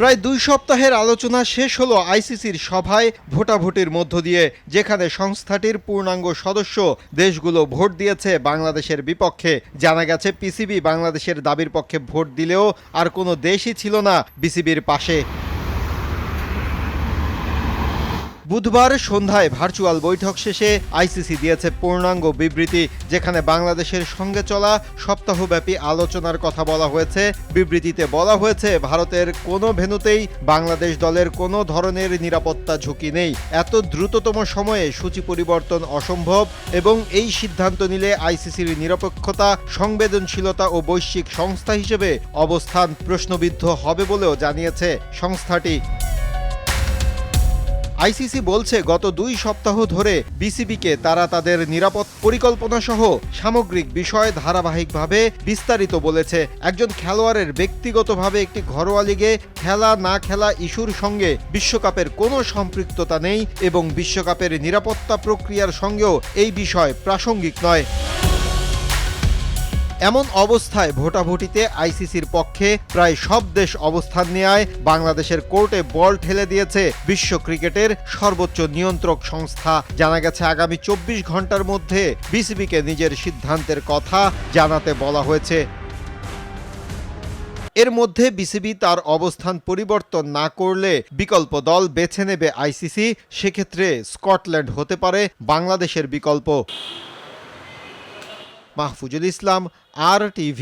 প্রায় ২ সপ্তাহের আলোচনা শেষ হলো আইসিসির সভায় ভোটাভুটির মধ্য দিয়ে, যেখানে সংস্থাটির পূর্ণাঙ্গ সদস্য দেশগুলো ভোট দিয়েছে বাংলাদেশের বিপক্ষে। জানা গেছে পিসিবি বাংলাদেশের দাবির পক্ষে ভোট দিলেও আর কোনো দেশই ছিল না বিসিবির পাশে। বুধবার সন্ধ্যায় ভার্চুয়াল বৈঠক শেষে আইসিসি দিয়েছে পূর্ণাঙ্গ বিবৃতি, যেখানে বাংলাদেশের সঙ্গে চলা সপ্তাহব্যাপী আলোচনার কথা বলা হয়েছে। বিবৃতিতে বলা হয়েছে, ভারতের কোনো ভেন্যুতেই বাংলাদেশ দলের কোনো ধরনের নিরাপত্তা ঝুঁকি নেই। এত দ্রুততম সময়ে সূচি পরিবর্তন অসম্ভব এবং এই সিদ্ধান্ত নিলে আইসিসির নিরপেক্ষতা, সংবেদনশীলতা ও বৈশ্বিক সংস্থা হিসেবে অবস্থান প্রশ্নবিদ্ধ হবে বলেও জানিয়েছে সংস্থাটি। আইসিসি বলছে, গত ২ সপ্তাহ ধরে বিসিবিকে তারা তাদের নিরাপদ পরিকল্পনা সহ সামগ্রিক বিষয় ধারাবাহিকভাবে বিস্তারিত বলেছে। একজন খেলোয়াড়ের ব্যক্তিগতভাবে একটি ঘরোয়া লিগে খেলা না খেলা ইস্যুর সঙ্গে বিশ্বকাপের কোনো সম্পৃক্ততা নেই এবং বিশ্বকাপের নিরাপত্তা প্রক্রিয়ার সঙ্গেও এই বিষয় প্রাসঙ্গিক নয়। এমন অবস্থায় ভোটাভুটিতে আইসিসির পক্ষে প্রায় সব দেশ অবস্থান নেয় বাংলাদেশের কোর্টে বল ঠেলে দিয়েছে বিশ্ব ক্রিকেটের সর্বোচ্চ নিয়ন্ত্রক সংস্থা। জানা গেছে, আগামী ২৪ ঘন্টার মধ্যে বিসিবিকে নিজের সিদ্ধান্তের কথা জানাতে বলা হয়েছে। এর মধ্যে বিসিবি তার অবস্থান পরিবর্তন না করলে বিকল্প দল বেছে নেবে আইসিসি। সেক্ষেত্রে স্কটল্যান্ড হতে পারে বাংলাদেশের বিকল্প। মাহফুজুল ইসলাম, RTV।